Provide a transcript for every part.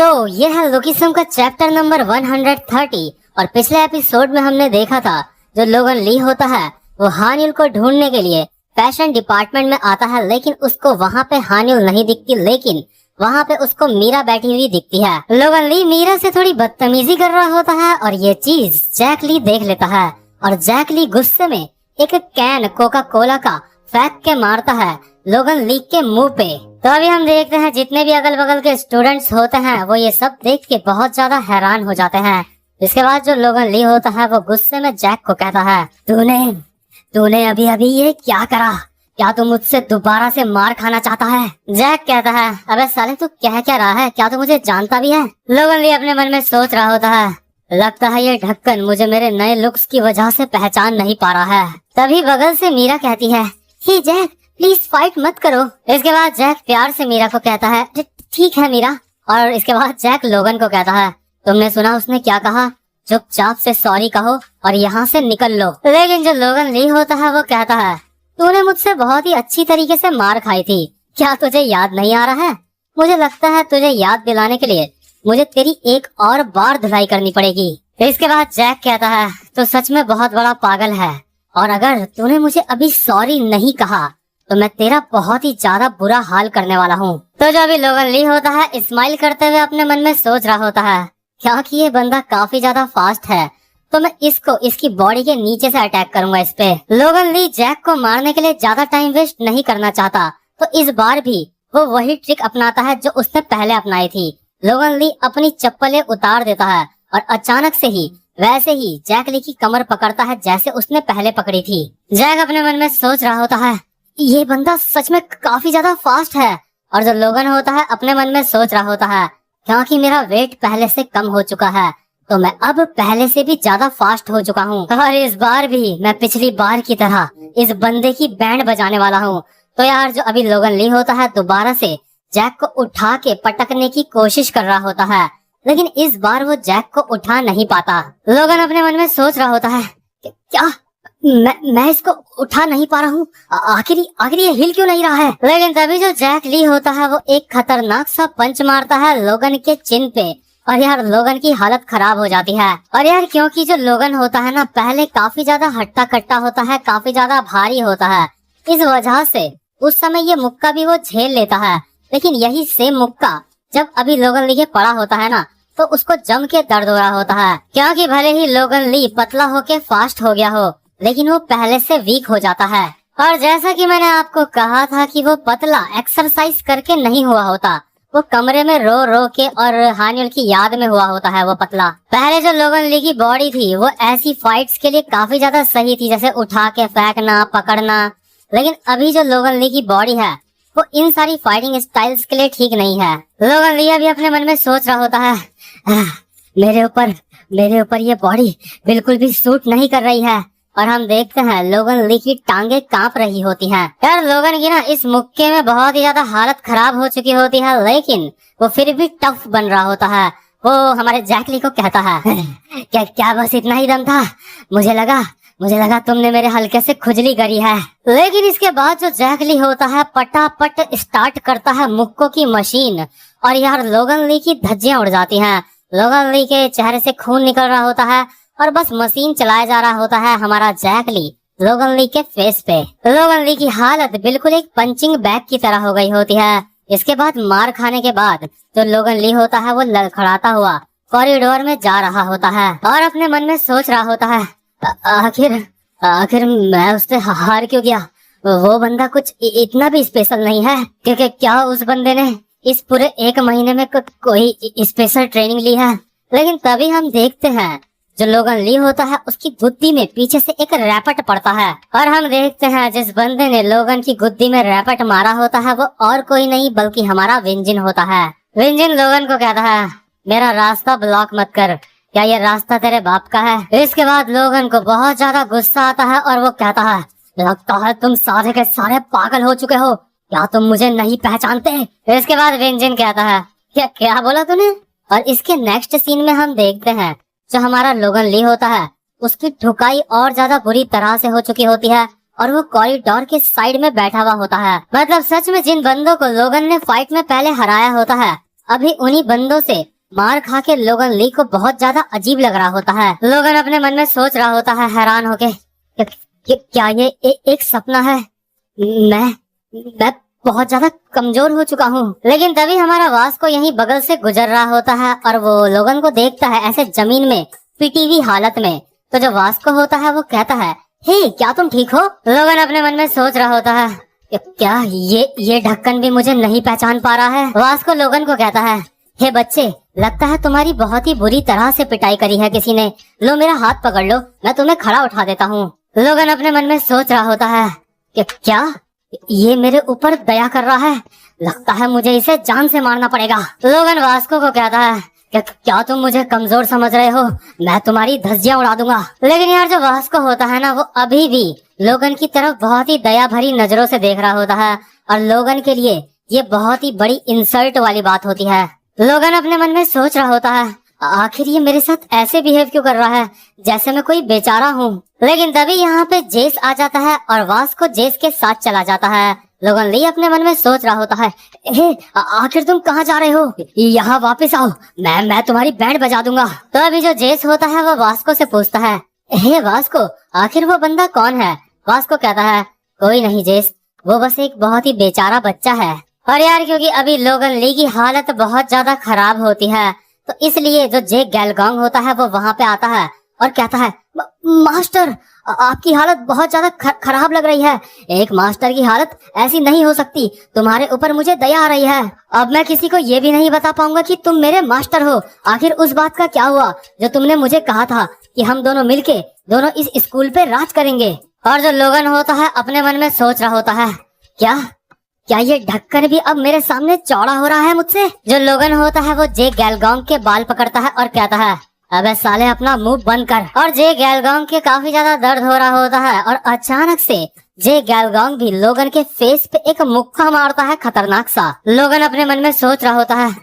तो ये है लोकीसम का चैप्टर नंबर 130। और पिछले एपिसोड में हमने देखा था जो लोगन ली होता है वो हानिल को ढूंढने के लिए फैशन डिपार्टमेंट में आता है, लेकिन उसको वहाँ पे हानिल नहीं दिखती, लेकिन वहाँ पे उसको मीरा बैठी हुई दिखती है। लोगन ली मीरा से थोड़ी बदतमीजी कर रहा होता है और ये चीज जैक ली देख लेता है और जैक ली गुस्से में एक कैन कोका कोला का फेंक के मारता है लोगन ली के मुंह पे। तो अभी हम देखते हैं जितने भी अगल बगल के स्टूडेंट्स होते हैं वो ये सब देख के बहुत ज्यादा हैरान हो जाते हैं। इसके बाद जो लोगन ली होता है वो गुस्से में जैक को कहता है, तूने अभी अभी ये क्या करा? क्या तू मुझसे दोबारा से मार खाना चाहता है? जैक कहता है, अबे साले तू कह क्या रहा है? क्या तू मुझे जानता भी है? लोगन ली अपने मन में सोच रहा होता है, लगता है ये ढक्कन मुझे मेरे नए लुक्स की वजह से पहचान नहीं पा रहा है। तभी बगल से मीरा कहती है, हे जैक प्लीज फाइट मत करो। इसके बाद जैक प्यार से मीरा को कहता है, ठीक है मीरा। और इसके बाद जैक लोगन को कहता है, तुमने सुना उसने क्या कहा? चुपचाप से सॉरी कहो और यहाँ से निकल लो। लेकिन जो लोगन ली होता है वो कहता है, तूने मुझसे बहुत ही अच्छी तरीके से मार खाई थी, क्या तुझे याद नहीं आ रहा है? मुझे लगता है तुझे याद दिलाने के लिए मुझे तेरी एक और बार धुलाई करनी पड़ेगी। इसके बाद जैक कहता है, तो सच में बहुत बड़ा पागल है और अगर तूने मुझे अभी सॉरी नहीं कहा तो मैं तेरा बहुत ही ज्यादा बुरा हाल करने वाला हूँ। तो जो अभी लोगन ली होता है स्माइल करते हुए अपने मन में सोच रहा होता है, क्या कि ये बंदा काफी ज्यादा फास्ट है तो मैं इसको इसकी बॉडी के नीचे से अटैक करूंगा इस पे। लोगन ली जैक को मारने के लिए ज्यादा टाइम वेस्ट नहीं करना चाहता, तो इस बार भी वो वही ट्रिक अपनाता है जो उसने पहले अपनाई थी। लोगन ली अपनी चप्पलें उतार देता है और अचानक से ही वैसे ही जैक ली की कमर पकड़ता है जैसे उसने पहले पकड़ी थी। जैक अपने मन में सोच रहा होता है, ये बंदा सच में काफी ज्यादा फास्ट है। और जो लोगन होता है अपने मन में सोच रहा होता है, क्योंकि मेरा वेट पहले से कम हो चुका है तो मैं अब पहले से भी ज्यादा फास्ट हो चुका हूँ और इस बार भी मैं पिछली बार की तरह इस बंदे की बैंड बजाने वाला हूँ। तो यार जो अभी लोगन ली होता है दोबारा से जैक को उठा के पटकने की कोशिश कर रहा होता है, लेकिन इस बार वो जैक को उठा नहीं पाता। लोगन अपने मन में सोच रहा होता है, क्या मैं इसको उठा नहीं पा रहा हूँ, आखिर ये हिल क्यों नहीं रहा है? लेकिन तभी जो जैक ली होता है वो एक खतरनाक सा पंच मारता है लोगन के चिन पे और यार लोगन की हालत खराब हो जाती है। और यार क्योंकि जो लोगन होता है ना पहले काफी ज्यादा हट्टा कट्टा होता है, काफी ज्यादा भारी होता है, इस वजह से उस समय ये मुक्का भी वो झेल लेता है। लेकिन यही सेम मुक्का जब अभी लोगन ली के पड़ा होता है ना तो उसको जम के दर्द हो रहा होता है, क्योंकि भले ही लोगन ली पतला होके फास्ट हो गया हो लेकिन वो पहले से वीक हो जाता है। और जैसा कि मैंने आपको कहा था कि वो पतला एक्सरसाइज करके नहीं हुआ होता, वो कमरे में रो रो के और हानिल की याद में हुआ होता है वो पतला। पहले जो लोगन ली की बॉडी थी वो ऐसी फाइट्स के लिए काफी ज्यादा सही थी, जैसे उठा के फेंकना, पकड़ना। लेकिन अभी जो लोगन ली की बॉडी है वो इन सारी फाइटिंग स्टाइल्स के लिए ठीक नहीं है। लोगन ली अभी अपने मन में सोच रहा होता है, मेरे ऊपर ये बॉडी बिल्कुल भी सूट नहीं कर रही है। और हम देखते हैं लोगन ली की टांगे कांप रही होती हैं। यार लोगन की ना इस मुक्के में बहुत ही ज्यादा हालत खराब हो चुकी होती है, लेकिन वो फिर भी टफ बन रहा होता है। वो हमारे जैक ली को कहता है, क्या बस इतना ही दम था? मुझे लगा तुमने मेरे हल्के से खुजली करी है। लेकिन इसके बाद जो जैक ली होता है पटापट स्टार्ट करता है मुक्कों की मशीन और यार लोगन ली की धज्जियां उड़ जाती हैं। लोगन ली के चेहरे से खून निकल रहा होता है और बस मशीन चलाया जा रहा होता है हमारा जैक ली लोगन ली के फेस पे। लोगन ली की हालत बिल्कुल एक पंचिंग बैग की तरह हो गई होती है। इसके बाद मार खाने के बाद जो लोगन ली होता है वो लड़खड़ाता हुआ कॉरिडोर में जा रहा होता है और अपने मन में सोच रहा होता है, आखिर मैं उससे हार क्यों गया? वो बंदा कुछ इतना भी स्पेशल नहीं है, क्योंकि क्या उस बंदे ने इस पूरे एक महीने में कोई स्पेशल ट्रेनिंग ली है? लेकिन तभी हम देखते हैं जो लोगन ली होता है उसकी गुद्दी में पीछे से एक रैपट पड़ता है और हम देखते हैं जिस बंदे ने लोगन की गुद्दी में रैपट मारा होता है वो और कोई नहीं बल्कि हमारा विंजिन होता है। विंजिन लोगन को कहता है, मेरा रास्ता ब्लॉक मत कर, क्या ये रास्ता तेरे बाप का है? इसके बाद लोगन को बहुत ज्यादा गुस्सा आता है और वो कहता है, लगता है तुम सारे के सारे पागल हो चुके हो, क्या तुम मुझे नहीं पहचानते? इसके बाद विंजिन कहता है, क्या बोला तूने? और इसके नेक्स्ट सीन में हम देखते हैं जो हमारा लोगन ली होता है उसकी ठुकाई और ज्यादा बुरी तरह से हो चुकी होती है और वो कॉरिडोर के साइड में बैठा हुआ होता है। मतलब सच में जिन बंदों को लोगन ने फाइट में पहले हराया होता है अभी उन्हीं बंदों से मार खा के लोगन ली को बहुत ज्यादा अजीब लग रहा होता है। लोगन अपने मन में सोच रहा होता है हैरान होके क्या ये एक सपना है। मैं बहुत ज्यादा कमजोर हो चुका हूँ। लेकिन तभी हमारा वास्को यहीं बगल से गुजर रहा होता है और वो लोगन को देखता है ऐसे जमीन में पिटी हुई हालत में। तो जो वास्को होता है वो कहता है, हे क्या तुम ठीक हो? लोगन अपने मन में सोच रहा होता है क्या ये ढक्कन भी मुझे नहीं पहचान पा रहा है। वास्को लोगन को कहता है, हे बच्चे, लगता है तुम्हारी बहुत ही बुरी तरह से पिटाई करी है किसी ने। लो मेरा हाथ पकड़ लो, मैं तुम्हें खड़ा उठा देता हूँ। लोगन अपने मन में सोच रहा होता है कि क्या ये मेरे ऊपर दया कर रहा है? लगता है मुझे इसे जान से मारना पड़ेगा। लोगन वास्को को कहता है कि क्या तुम मुझे कमजोर समझ रहे हो? मैं तुम्हारी धज्जियां उड़ा दूंगा। लेकिन यार जो वास्को होता है ना, वो अभी भी लोगन की तरफ बहुत ही दया भरी नजरों से देख रहा होता है और लोगन के लिए ये बहुत ही बड़ी इंसल्ट वाली बात होती है। लोगन अपने मन में सोच रहा होता है, आखिर ये मेरे साथ ऐसे बिहेव क्यों कर रहा है जैसे मैं कोई बेचारा हूँ। लेकिन तभी यहाँ पे जेस आ जाता है और वास्को जेस के साथ चला जाता है। लोगन ली अपने मन में सोच रहा होता है, आखिर तुम कहाँ जा रहे हो? यहाँ वापस आओ, मैं तुम्हारी बैंड बजा दूंगा। तो अभी जो जेस होता है वो वास्को से पूछता है, हे वास्को, आखिर वो बंदा कौन है? वास्को कहता है, कोई नहीं जेस, वो बस एक बहुत ही बेचारा बच्चा है। और यार क्योंकि अभी लोगन ली की हालत बहुत ज्यादा खराब होती है, तो इसलिए जो जेक गैलगोंग होता है वो वहाँ पे आता है और कहता है, मास्टर, आपकी हालत बहुत ज्यादा खराब लग रही है। एक मास्टर की हालत ऐसी नहीं हो सकती। तुम्हारे ऊपर मुझे दया आ रही है। अब मैं किसी को ये भी नहीं बता पाऊंगा कि तुम मेरे मास्टर हो। आखिर उस बात का क्या हुआ जो तुमने मुझे कहा था कि हम दोनों मिलके दोनों इस स्कूल पे राज करेंगे। और जो लोगन होता है अपने मन में सोच रहा होता है, क्या ये ढक्कन भी अब मेरे सामने चौड़ा हो रहा है मुझसे? जो लोगन होता है वो जेक गैलगोंग के बाल पकड़ता है और कहता है, अबे साले अपना मुंह बंद कर। और जे गैलगोंग के काफी ज्यादा दर्द हो रहा होता है और अचानक से जे गैलगोंग भी लोगन के फेस पे एक मुक्का मारता है खतरनाक सा। लोगन अपने मन में सोच रहा होता है,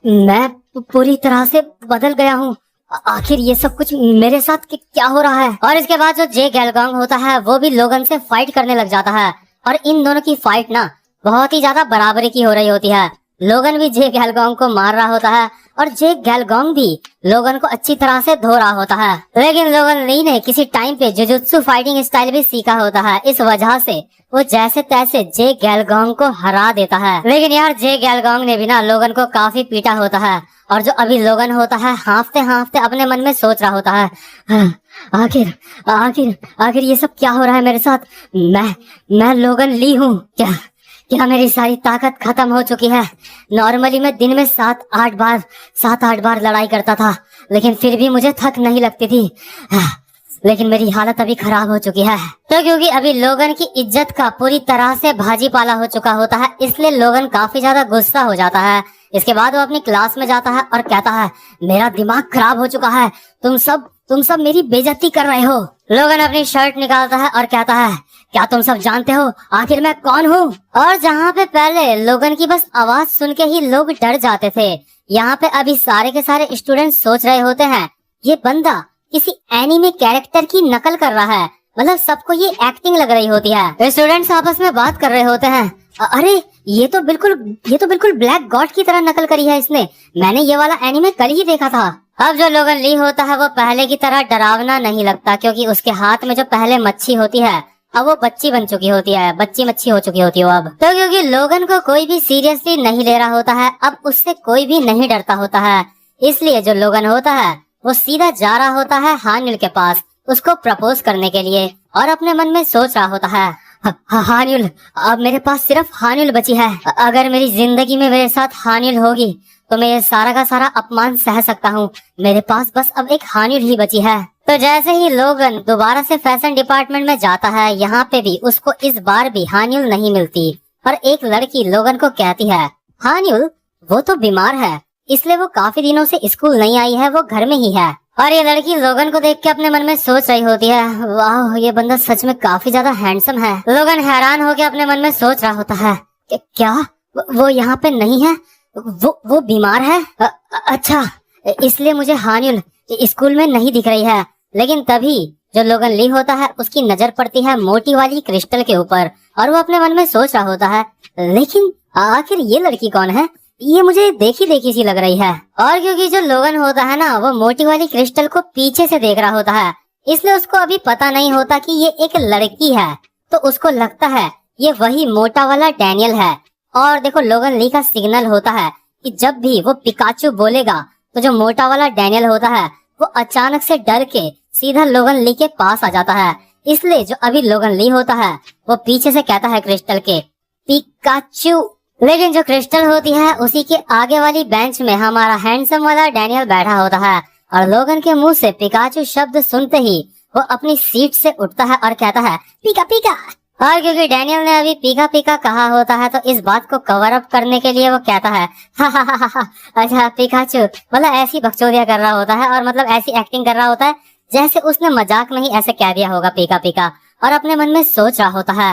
मैं पूरी तरह से बदल गया हूँ। आखिर ये सब कुछ मेरे साथ क्या हो रहा है? और इसके बाद जो जे गैलगोंग होता है वो भी लोगन से फाइट करने लग जाता है और इन दोनों की फाइट ना बहुत ही ज्यादा बराबरी की हो रही होती है। लोगन भी जे गैलगोंग को मार रहा होता है और जे गैलगोंग भी लोगन को अच्छी तरह से धो रहा होता है। लेकिन लोगन ली ने किसी टाइम पे जुजुत्सु फाइटिंग स्टाइल भी सीखा होता है, इस वजह से वो जैसे तैसे जे गैलगोंग को हरा देता है। लेकिन यार जे गैलगोंग ने भी ना लोगन को काफी पीटा होता है और जो अभी लोगन होता है हांफते हांफते अपने मन में सोच रहा होता है, आखिर ये सब क्या हो रहा है मेरे साथ? मैं लोगन ली हूँ क्या मेरी सारी ताकत खत्म हो चुकी है? नॉर्मली मैं दिन में 7-8 बार लड़ाई करता था, लेकिन फिर भी मुझे थक नहीं लगती थी। लेकिन मेरी हालत अभी खराब हो चुकी है। तो क्योंकि अभी लोगन की इज्जत का पूरी तरह से भाजी पाला हो चुका होता है, इसलिए लोगन काफी ज्यादा गुस्सा हो जाता है। इसके बाद वो अपनी क्लास में जाता है और कहता है, मेरा दिमाग खराब हो चुका है, तुम सब मेरी बेइज्जती कर रहे हो। लोगन अपनी शर्ट निकालता है और कहता है, क्या तुम सब जानते हो आखिर मैं कौन हूँ? और जहाँ पे पहले लोगन की बस आवाज सुन के ही लोग डर जाते थे, यहाँ पे अभी सारे के सारे स्टूडेंट सोच रहे होते हैं, ये बंदा किसी एनीमे कैरेक्टर की नकल कर रहा है। मतलब सबको ये एक्टिंग लग रही होती है। स्टूडेंट्स आपस में बात कर रहे होते हैं, अरे ये तो बिल्कुल ब्लैक गॉड की तरह नकल करी है इसने। मैंने ये वाला एनीमे कल ही देखा था। अब जो लोगन ली होता है वो पहले की तरह डरावना नहीं लगता, क्योंकि उसके हाथ में जो पहले मच्छी होती है अब वो बच्ची बन चुकी होती है, बच्ची मच्छी हो चुकी होती है अब। तो क्योंकि लोगन को कोई भी सीरियसली नहीं ले रहा होता है, अब उससे कोई भी नहीं डरता होता है, इसलिए जो लोगन होता है वो सीधा जा रहा होता है हानिल के पास उसको प्रपोज करने के लिए और अपने मन में सोच रहा होता है, हानिल, अब मेरे पास सिर्फ हानिल बची है। अगर मेरी जिंदगी में मेरे साथ हानिल होगी तो मैं ये सारा का सारा अपमान सह सकता हूँ। मेरे पास बस अब एक हानिल ही बची है। तो जैसे ही लोगन दोबारा से फैशन डिपार्टमेंट में जाता है, यहाँ पे भी उसको इस बार भी हानिल नहीं मिलती और एक लड़की लोगन को कहती है, हानिल वो तो बीमार है, इसलिए वो काफी दिनों से स्कूल नहीं आई है, वो घर में ही है। और ये लड़की लोगन को देख के अपने मन में सोच रही होती है, वाह ये बंदा सच में काफी ज्यादा हैंडसम है। लोगन हैरान होके अपने मन में सोच रहा होता है कि क्या वो यहाँ पे नहीं है, वो बीमार है? अच्छा, इसलिए मुझे हानिल स्कूल में नहीं दिख रही है। लेकिन तभी जो लोगन ली होता है उसकी नजर पड़ती है मोटी वाली क्रिस्टल के ऊपर और वो अपने मन में सोच रहा होता है, लेकिन आखिर ये लड़की कौन है ये मुझे देखी देखी सी लग रही है। और क्योंकि जो लोगन होता है ना वो मोटी वाली क्रिस्टल को पीछे से देख रहा होता है, इसलिए उसको अभी पता नहीं होता कि ये एक लड़की है। तो उसको लगता है ये वही मोटा वाला डैनियल है। और देखो लोगन ली का सिग्नल होता है कि जब भी वो पिकाचू बोलेगा तो जो मोटा वाला डैनियल होता है वो अचानक से डर के सीधा लोगन ली के पास आ जाता है। इसलिए जो अभी लोगन ली होता है वो पीछे से कहता है क्रिस्टल के पिकाचू। लेकिन जो क्रिस्टल होती है उसी के आगे वाली बेंच में हमारा हैंडसम वाला डैनियल बैठा होता है और लोगन के मुंह से पिकाचू शब्द सुनते ही वो अपनी सीट से उठता है और कहता है पीका पीका। और क्योंकि डैनियल ने अभी पीका पीका कहा होता है तो इस बात को कवर अप करने के लिए वो कहता है हा हा हा हा। अच्छा पिकाचू, मतलब ऐसी बकचोदियां कर रहा होता है और मतलब ऐसी एक्टिंग कर रहा होता है जैसे उसने मजाक में ही ऐसे कह दिया होगा पीका पीका। और अपने मन में सोच रहा होता है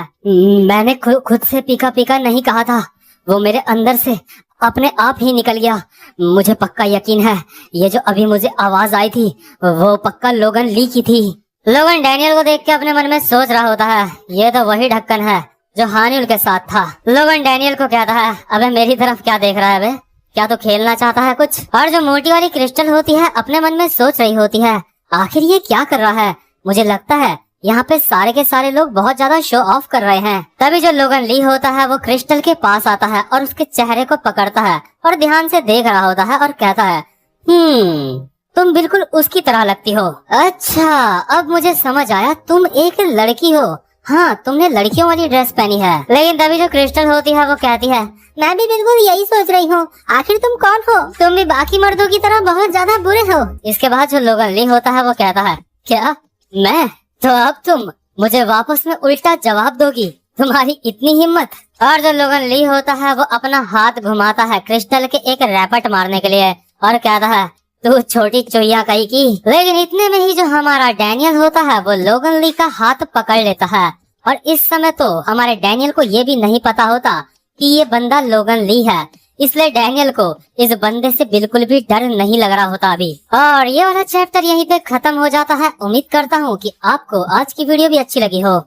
मैंने खुद से पीका पीका नहीं कहा था, वो मेरे अंदर से अपने आप ही निकल गया। मुझे पक्का यकीन है ये जो अभी मुझे आवाज आई थी वो पक्का लोगन ली की थी। लोगन डैनियल को देख के अपने मन में सोच रहा होता है ये तो वही ढक्कन है जो हानिल के साथ था। लोगन डैनियल को कहता है अबे मेरी तरफ क्या देख रहा है बे, क्या तो खेलना चाहता है कुछ। और जो मोटी वाली क्रिस्टल होती है अपने मन में सोच रही होती है आखिर ये क्या कर रहा है, मुझे लगता है यहाँ पे सारे के सारे लोग बहुत ज्यादा शो ऑफ कर रहे हैं। तभी जो लोगन ली होता है वो क्रिस्टल के पास आता है और उसके चेहरे को पकड़ता है और ध्यान से देख रहा होता है और कहता है तुम बिल्कुल उसकी तरह लगती हो। अच्छा अब मुझे समझ आया, तुम एक लड़की हो। हाँ तुमने लड़कियों वाली ड्रेस पहनी है। लेकिन तभी जो क्रिस्टल होती है वो कहती है मैं भी बिल्कुल यही सोच रही हूँ, आखिर तुम कौन हो, तुम भी बाकी मर्दों की तरह बहुत ज्यादा बुरे हो। इसके बाद जो लोगन ली होता है वो कहता है क्या मैं, तो अब तुम मुझे वापस में उल्टा जवाब दोगी, तुम्हारी इतनी हिम्मत। और जो लोगन ली होता है वो अपना हाथ घुमाता है क्रिस्टल के एक रैपट मारने के लिए और कहता है तू छोटी चुईया कहीं की। लेकिन इतने में ही जो हमारा डैनियल होता है वो लोगन ली का हाथ पकड़ लेता है। और इस समय तो हमारे डैनियल को ये भी नहीं पता होता कि ये बंदा लोगन ली है, इसलिए डैनियल को इस बंदे से बिल्कुल भी डर नहीं लग रहा होता अभी। और ये वाला चैप्टर यहीं पे खत्म हो जाता है। उम्मीद करता हूँ कि आपको आज की वीडियो भी अच्छी लगी हो।